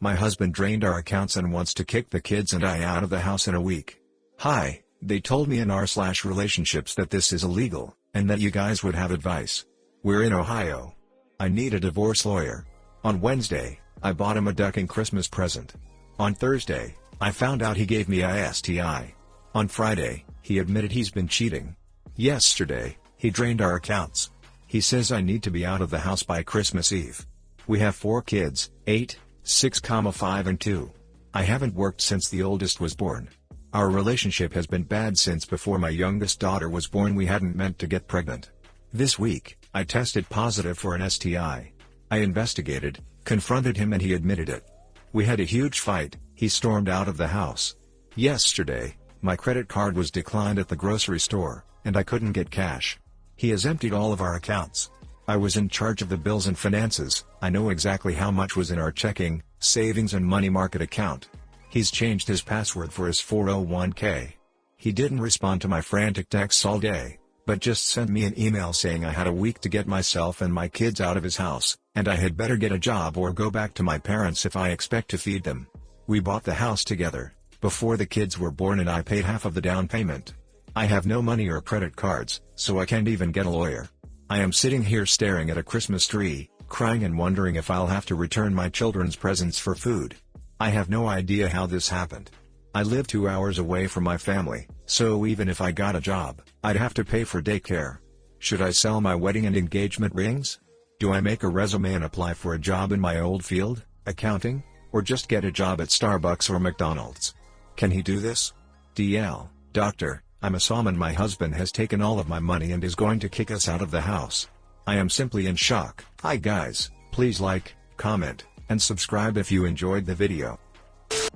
My husband drained our accounts and wants to kick the kids and I out of the house in a week. Hi, they told me in r/relationships that this is illegal, and that you guys would have advice. We're in Ohio. I need a divorce lawyer. On Wednesday, I bought him a ducking Christmas present. On Thursday, I found out he gave me a STI. On Friday, he admitted he's been cheating. Yesterday, he drained our accounts. He says I need to be out of the house by Christmas Eve. We have 4 kids, 8, 6, 5 and 2. I haven't worked since the oldest was born. Our relationship has been bad since before my youngest daughter was born. We hadn't meant to get pregnant. This week, I tested positive for an STI. I investigated, confronted him and he admitted it. We had a huge fight. He stormed out of the house. Yesterday, my credit card was declined at the grocery store, and I couldn't get cash. He has emptied all of our accounts. I was in charge of the bills and finances. I know exactly how much was in our checking, savings and money market account. He's changed his password for his 401k. He didn't respond to my frantic texts all day, but just sent me an email saying I had a week to get myself and my kids out of his house, and I had better get a job or go back to my parents if I expect to feed them. We bought the house together, before the kids were born, and I paid half of the down payment. I have no money or credit cards, so I can't even get a lawyer. I am sitting here staring at a Christmas tree, crying and wondering if I'll have to return my children's presents for food. I have no idea how this happened. I live 2 hours away from my family, so even if I got a job, I'd have to pay for daycare. Should I sell my wedding and engagement rings? Do I make a resume and apply for a job in my old field, accounting, or just get a job at Starbucks or McDonald's? Can he do this? DL, Doctor, I'm a Som and my husband has taken all of my money and is going to kick us out of the house. I am simply in shock. Hi guys, please like, comment, and subscribe if you enjoyed the video.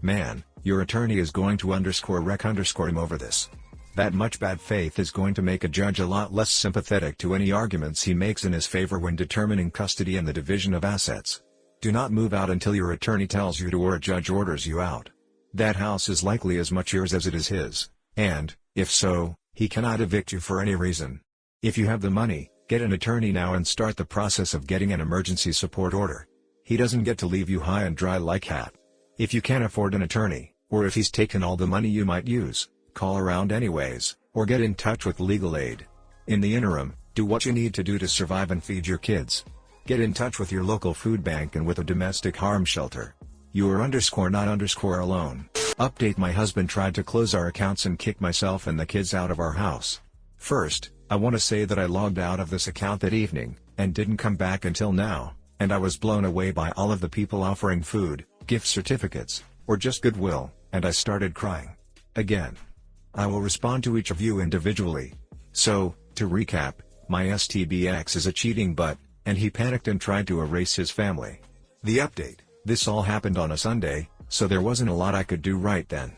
Man, your attorney is going to _rec_him over this. That much bad faith is going to make a judge a lot less sympathetic to any arguments he makes in his favor when determining custody and the division of assets. Do not move out until your attorney tells you to or a judge orders you out. That house is likely as much yours as it is his, and, if so, he cannot evict you for any reason. If you have the money, get an attorney now and start the process of getting an emergency support order. He doesn't get to leave you high and dry like hat. If you can't afford an attorney, or if he's taken all the money you might use, call around anyways, or get in touch with legal aid. In the interim, do what you need to do to survive and feed your kids. Get in touch with your local food bank and with a domestic harm shelter. You are not alone. Update: my husband tried to close our accounts and kick myself and the kids out of our house. First, I want to say that I logged out of this account that evening, and didn't come back until now, and I was blown away by all of the people offering food, gift certificates, or just goodwill, and I started crying. Again. I will respond to each of you individually. So, to recap, my STBX is a cheating butt, and he panicked and tried to erase his family. The update: this all happened on a Sunday, so there wasn't a lot I could do right then.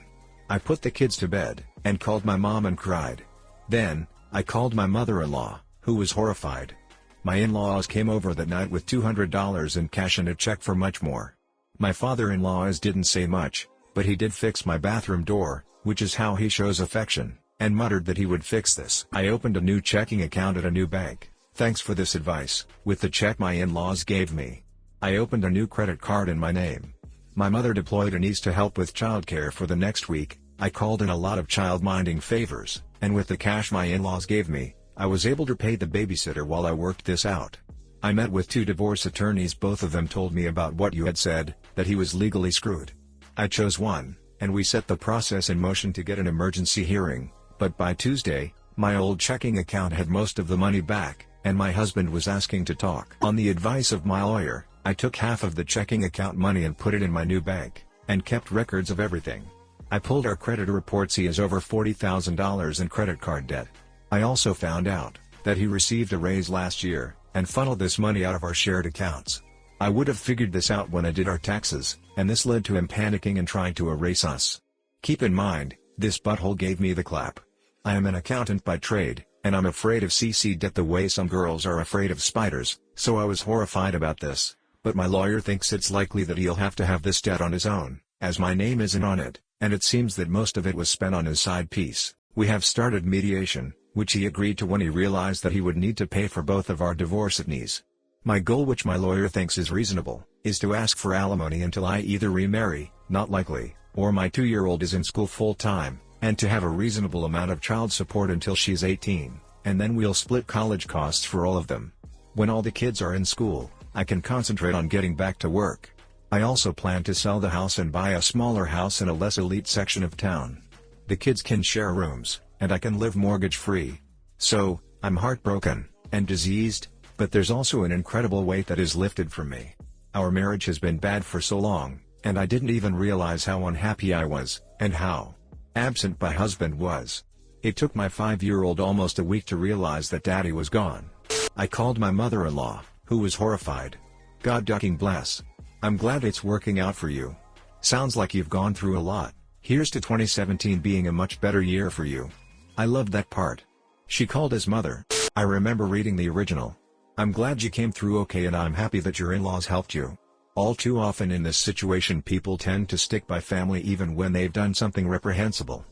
I put the kids to bed, and called my mom and cried. Then, I called my mother-in-law, who was horrified. My in-laws came over that night with $200 in cash and a check for much more. My father-in-law didn't say much, but he did fix my bathroom door, which is how he shows affection, and muttered that he would fix this. I opened a new checking account at a new bank. Thanks for this advice. With the check my in-laws gave me, I opened a new credit card in my name. My mother deployed a niece to help with childcare for the next week. I called in a lot of child-minding favors, and with the cash my in-laws gave me, I was able to pay the babysitter while I worked this out. I met with 2 divorce attorneys. Both of them told me about what you had said, that he was legally screwed. I chose one, and we set the process in motion to get an emergency hearing, but by Tuesday, my old checking account had most of the money back, and my husband was asking to talk. On the advice of my lawyer, I took half of the checking account money and put it in my new bank, and kept records of everything. I pulled our creditor reports. He has over $40,000 in credit card debt. I also found out that he received a raise last year, and funneled this money out of our shared accounts. I would have figured this out when I did our taxes, and this led to him panicking and trying to erase us. Keep in mind, this butthole gave me the clap. I am an accountant by trade, and I'm afraid of CC debt the way some girls are afraid of spiders, so I was horrified about this. But my lawyer thinks it's likely that he'll have to have this debt on his own, as my name isn't on it, and it seems that most of it was spent on his side piece. We have started mediation, which he agreed to when he realized that he would need to pay for both of our divorce attorneys. My goal, which my lawyer thinks is reasonable, is to ask for alimony until I either remarry, not likely, or my 2-year-old is in school full-time, and to have a reasonable amount of child support until she's 18, and then we'll split college costs for all of them. When all the kids are in school, I can concentrate on getting back to work. I also plan to sell the house and buy a smaller house in a less elite section of town. The kids can share rooms, and I can live mortgage-free. So, I'm heartbroken, and diseased, but there's also an incredible weight that is lifted from me. Our marriage has been bad for so long, and I didn't even realize how unhappy I was, and how absent my husband was. It took my 5-year-old almost a week to realize that Daddy was gone. I called my mother-in-law, who was horrified. God ducking bless. I'm glad it's working out for you. Sounds like you've gone through a lot. Here's to 2017 being a much better year for you. I loved that part. She called his mother. I remember reading the original. I'm glad you came through okay, and I'm happy that your in-laws helped you. All too often in this situation, people tend to stick by family even when they've done something reprehensible.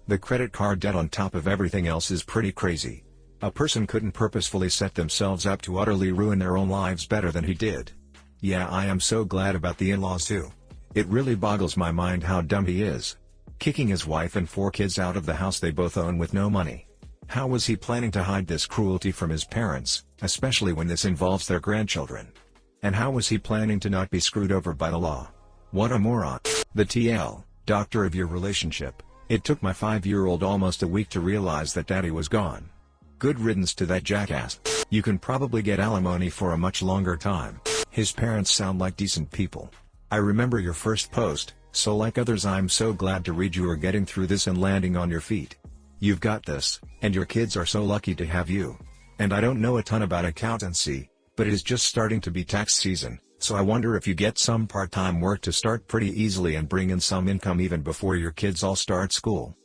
The credit card debt on top of everything else is pretty crazy. A person couldn't purposefully set themselves up to utterly ruin their own lives better than he did. Yeah, I am so glad about the in-laws too. It really boggles my mind how dumb he is. Kicking his wife and 4 kids out of the house they both own with no money. How was he planning to hide this cruelty from his parents, especially when this involves their grandchildren? And how was he planning to not be screwed over by the law? What a moron. The TL, doctor of your relationship. It took my 5-year-old almost a week to realize that Daddy was gone. Good riddance to that jackass. You can probably get alimony for a much longer time. His parents sound like decent people. I remember your first post, so like others, I'm so glad to read you are getting through this and landing on your feet. You've got this, and your kids are so lucky to have you. And I don't know a ton about accountancy, but it is just starting to be tax season, so I wonder if you get some part-time work to start pretty easily and bring in some income even before your kids all start school.